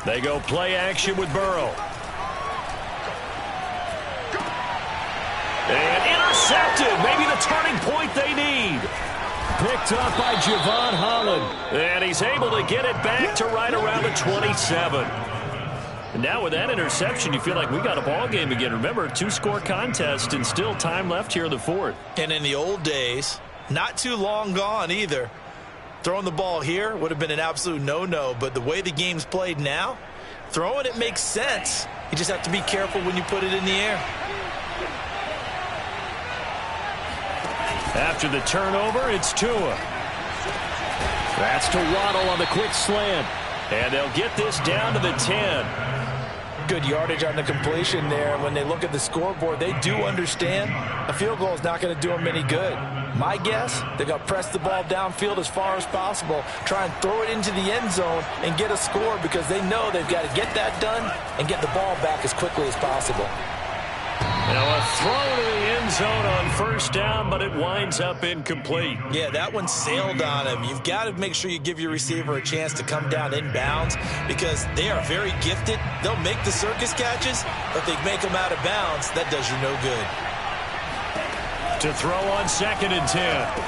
They go play action with Burrow. And intercepted. Maybe the turning point they need. Picked up by Javon Holland. And he's able to get it back to right around the 27. And now with that interception, you feel like we got a ball game again. Remember, 2-score contest and still time left here in the 4th. And in the old days, not too long gone either, throwing the ball here would have been an absolute no-no, but the way the game's played now, throwing it makes sense. You just have to be careful when you put it in the air. After the turnover, it's Tua. That's to Waddle on the quick slant. And they'll get this down to the 10. Good yardage on the completion there. When they look at the scoreboard, they do understand a field goal is not going to do them any good. My guess, they're going to press the ball downfield as far as possible, try and throw it into the end zone and get a score because they know they've got to get that done and get the ball back as quickly as possible. Now a throw to the end zone on 1st down, but it winds up incomplete. Yeah, that one sailed on him. You've got to make sure you give your receiver a chance to come down inbounds because they are very gifted. They'll make the circus catches, but they make them out of bounds. That does you no good. To throw on 2nd and 10.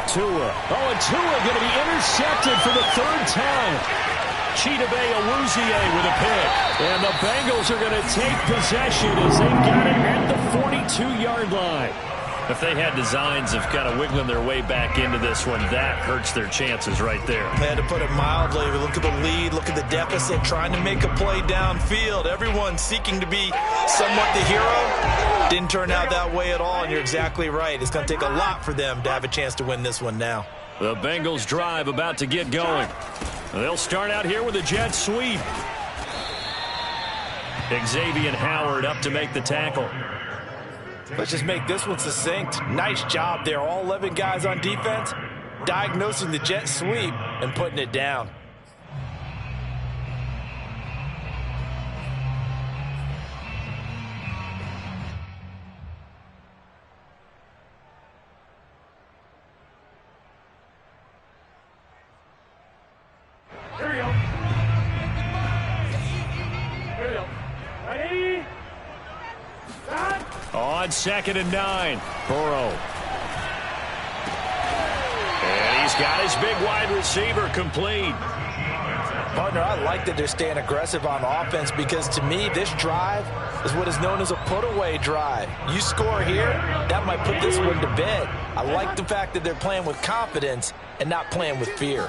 Tua. Oh, and Tua going to be intercepted for the 3rd time. Chidobe Awuzie with a pick. And the Bengals are going to take possession as they've got it at the 42-yard line. If they had designs of kind of wiggling their way back into this one, that hurts their chances right there. They had to put it mildly. Look at the lead, look at the deficit, trying to make a play downfield. Everyone seeking to be somewhat the hero. Didn't turn out that way at all, and you're exactly right. It's going to take a lot for them to have a chance to win this one now. The Bengals drive about to get going. They'll start out here with a jet sweep. Xavier Howard up to make the tackle. Let's just make this one succinct. Nice job there. All 11 guys on defense diagnosing the jet sweep and putting it down. Here we go. Here we go. On 2nd and 9, Burrow. And he's got his big wide receiver complete. Partner, I like that they're staying aggressive on offense because to me, this drive is what is known as a put-away drive. You score here, that might put this one to bed. I like the fact that they're playing with confidence and not playing with fear.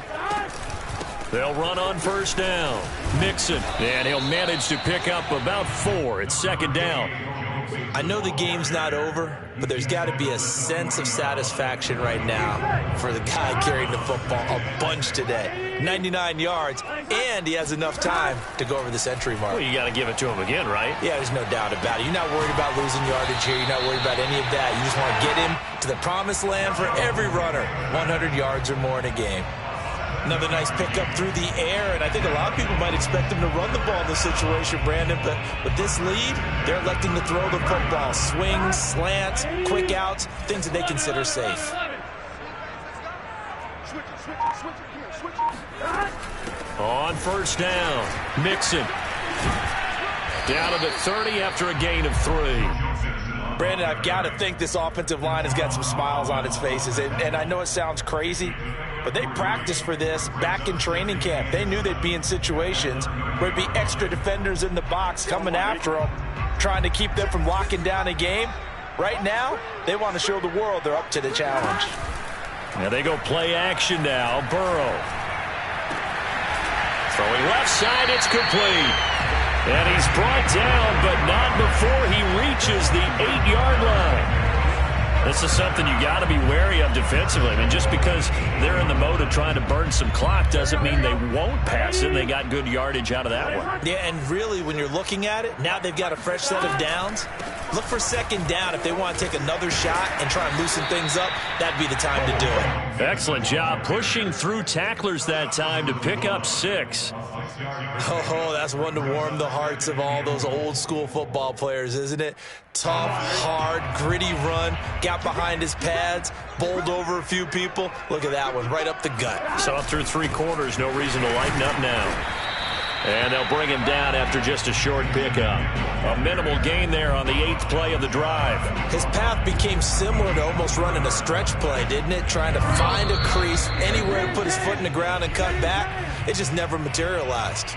They'll run on 1st down. Mixon, and he'll manage to pick up about 4 at 2nd down. I know the game's not over, but there's got to be a sense of satisfaction right now for the guy carrying the football a bunch today. 99 yards, and he has enough time to go over the century mark. Well, you got to give it to him again, right? Yeah, there's no doubt about it. You're not worried about losing yardage here. You're not worried about any of that. You just want to get him to the promised land for every runner, 100 yards or more in a game. Another nice pickup through the air, and I think a lot of people might expect him to run the ball in this situation, Brandon, but with this lead, they're electing to throw the football. Swings, slants, quick outs, things that they consider safe. On 1st down, Mixon. Down to the 30 after a gain of 3. Brandon, I've got to think this offensive line has got some smiles on its faces, and I know it sounds crazy, but they practiced for this back in training camp. They knew they'd be in situations where there'd be extra defenders in the box coming after them, trying to keep them from locking down a game. Right now, they want to show the world they're up to the challenge. Now they go play action now. Burrow. Throwing left side, it's complete. And he's brought down, but not before he reaches the 8-yard line. This is something you got to be wary of defensively. I mean, just because they're in the mode of trying to burn some clock doesn't mean they won't pass it. They got good yardage out of that one. Yeah, and really, when you're looking at it, now they've got a fresh set of downs. Look for 2nd down. If they want to take another shot and try and loosen things up, that'd be the time to do it. Excellent job pushing through tacklers that time to pick up 6. Oh, that's one to warm the hearts of all those old-school football players, isn't it? Tough, hard, gritty run, got behind his pads, bowled over a few people. Look at that one, right up the gut. Saw through 3 quarters, no reason to lighten up now. And they'll bring him down after just a short pickup. A minimal gain there on the 8th play of the drive. His path became similar to almost running a stretch play, didn't it? Trying to find a crease, anywhere to put his foot in the ground and cut back. It just never materialized.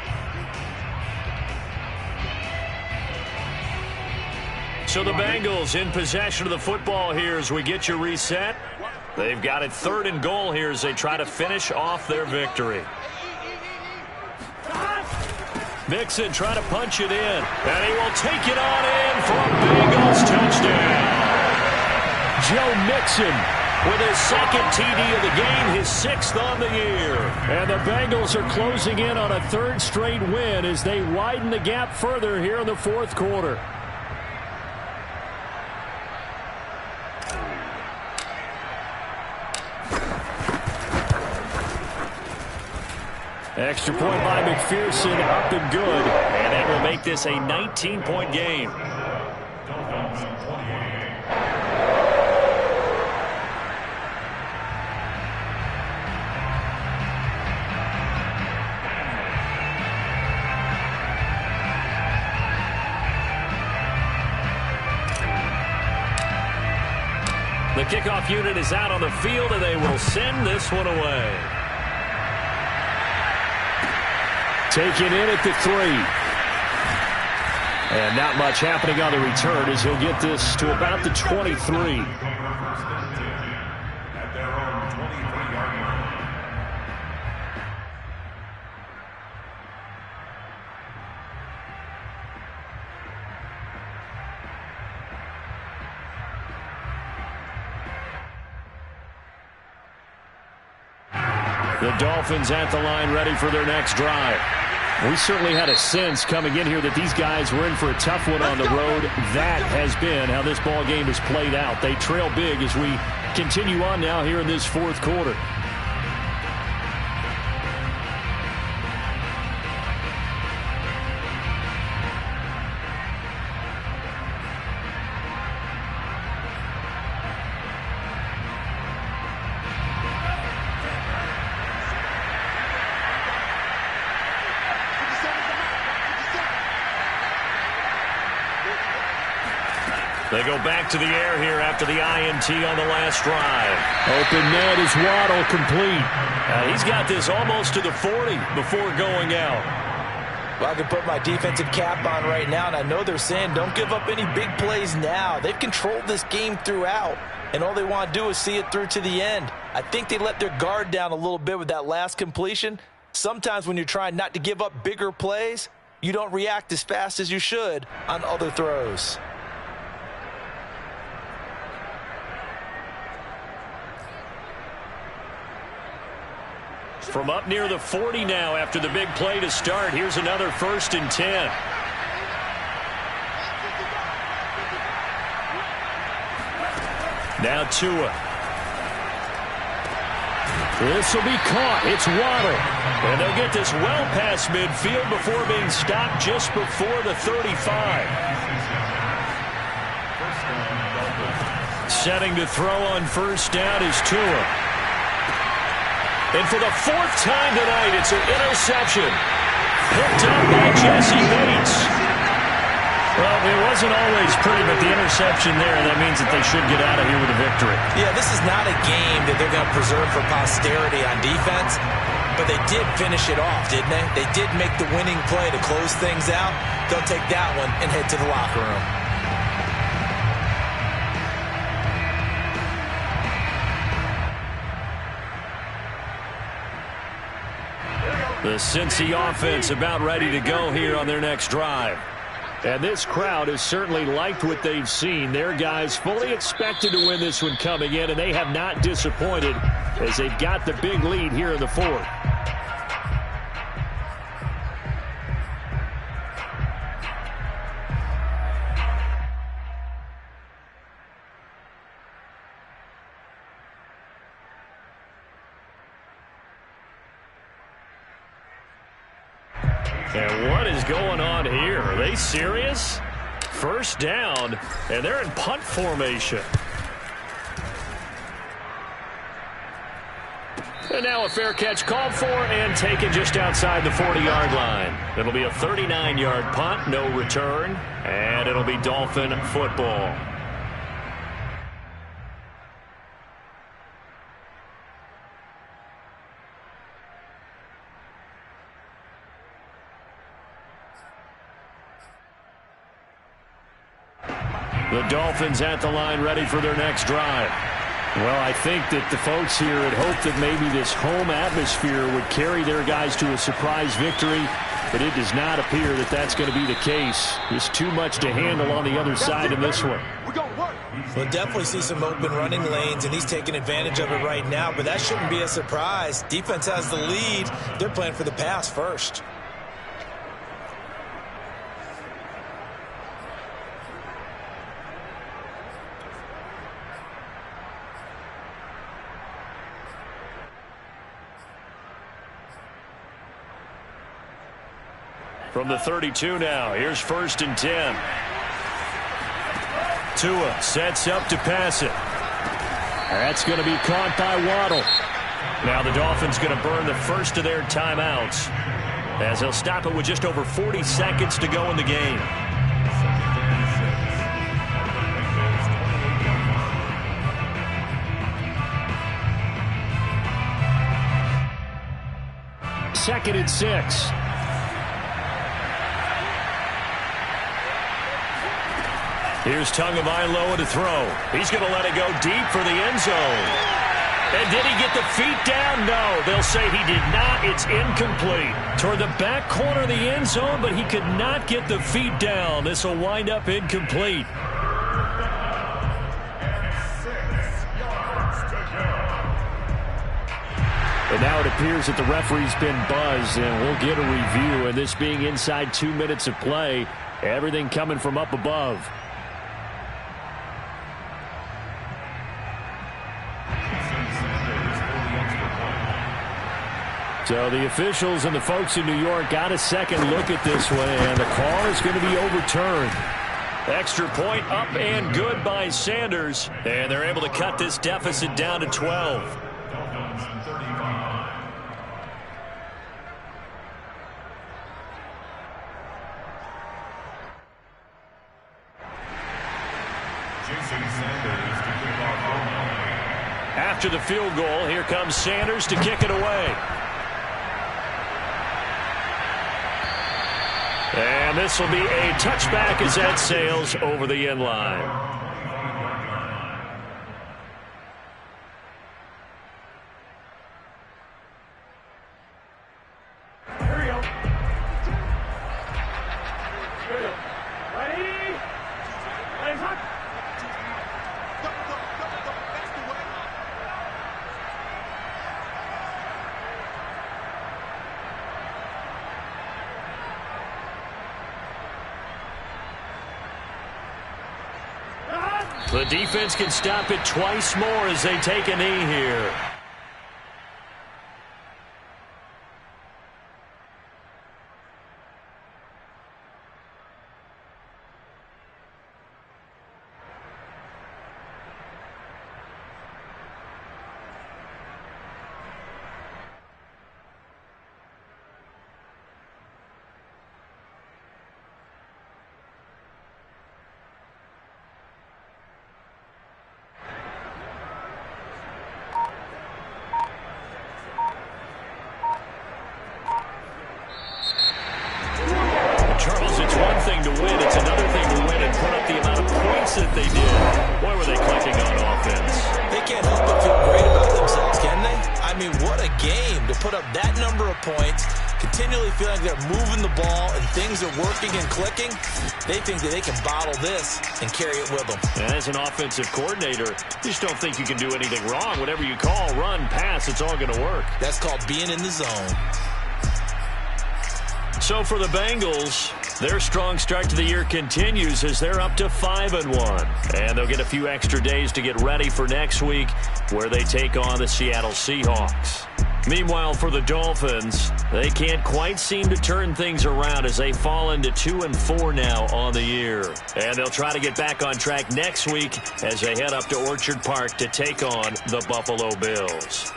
So the Bengals in possession of the football here as we get you reset. They've got it 3rd and goal here as they try to finish off their victory. Mixon trying to punch it in, and he will take it on in for a Bengals touchdown. Joe Mixon with his 2nd TD of the game, his 6th on the year. And the Bengals are closing in on a 3rd straight win as they widen the gap further here in the 4th quarter. Extra point by McPherson, up and good. And that will make this a 19-point game. The kickoff unit is out on the field, and they will send this one away. Taken in at the 3. And not much happening on the return as he'll get this to about the 23. At their own 23-yard line. The Dolphins at the line ready for their next drive. We certainly had a sense coming in here that these guys were in for a tough one on the road. That has been how this ball game has played out. They trail big as we continue on now here in this 4th quarter. They go back to the air here after the INT on the last drive. Open net is Waddle complete. He's got this almost to the 40 before going out. Well, I can put my defensive cap on right now, and I know they're saying don't give up any big plays now. They've controlled this game throughout, and all they want to do is see it through to the end. I think they let their guard down a little bit with that last completion. Sometimes when you're trying not to give up bigger plays, you don't react as fast as you should on other throws. From up near the 40 now after the big play to start. Here's another 1st and 10. Now Tua. This will be caught. It's Waddle. And they'll get this well past midfield before being stopped just before the 35. Setting to throw on 1st down is Tua. And for the 4th time tonight, it's an interception. Picked up by Jesse Bates. Well, it wasn't always pretty, but the interception there, that means that they should get out of here with a victory. Yeah, this is not a game that they're going to preserve for posterity on defense, but they did finish it off, didn't they? They did make the winning play to close things out. They'll take that one and head to the locker room. The Cincy offense about ready to go here on their next drive. And this crowd has certainly liked what they've seen. Their guys fully expected to win this one coming in, and they have not disappointed as they've got the big lead here in the 4th. And what is going on here? Are they serious? 1st down, and they're in punt formation. And now a fair catch called for and taken just outside the 40-yard line. It'll be a 39-yard punt, no return, and it'll be Dolphin football. The Dolphins at the line ready for their next drive. Well, I think that the folks here had hoped that maybe this home atmosphere would carry their guys to a surprise victory, but it does not appear that that's going to be the case. There's too much to handle on the other side in this one. We'll definitely see some open running lanes, and he's taking advantage of it right now, but that shouldn't be a surprise. Defense has the lead. They're playing for the pass first. From the 32 now, here's 1st and 10. Tua sets up to pass it. That's going to be caught by Waddle. Now the Dolphins going to burn the first of their timeouts as they'll stop it with just over 40 seconds to go in the game. Second and 6. Here's Tagovailoa to throw. He's going to let it go deep for the end zone. And did he get the feet down? No, they'll say he did not. It's incomplete. Toward the back corner of the end zone, but he could not get the feet down. This will wind up incomplete. And now it appears that the referee's been buzzed, and we'll get a review. And this being inside 2 minutes of play, everything coming from up above. So the officials and the folks in New York got a second look at this one, and the call is going to be overturned. Extra point up and good by Sanders, and they're able to cut this deficit down to 12. After the field goal, here comes Sanders to kick it away. And this will be a touchback as that sails over the end line. The defense can stop it twice more as they take a knee here. Charles, it's one thing to win. It's another thing to win and put up the amount of points that they did. Boy, were they clicking on offense. They can't help but feel great about themselves, can they? I mean, what a game to put up that number of points, continually feel like they're moving the ball and things are working and clicking. They think that they can bottle this and carry it with them. And as an offensive coordinator, you just don't think you can do anything wrong. Whatever you call, run, pass, it's all going to work. That's called being in the zone. So for the Bengals, their strong start to the year continues as they're up to 5-1. And they'll get a few extra days to get ready for next week where they take on the Seattle Seahawks. Meanwhile, for the Dolphins, they can't quite seem to turn things around as they fall into 2-4 now on the year. And they'll try to get back on track next week as they head up to Orchard Park to take on the Buffalo Bills.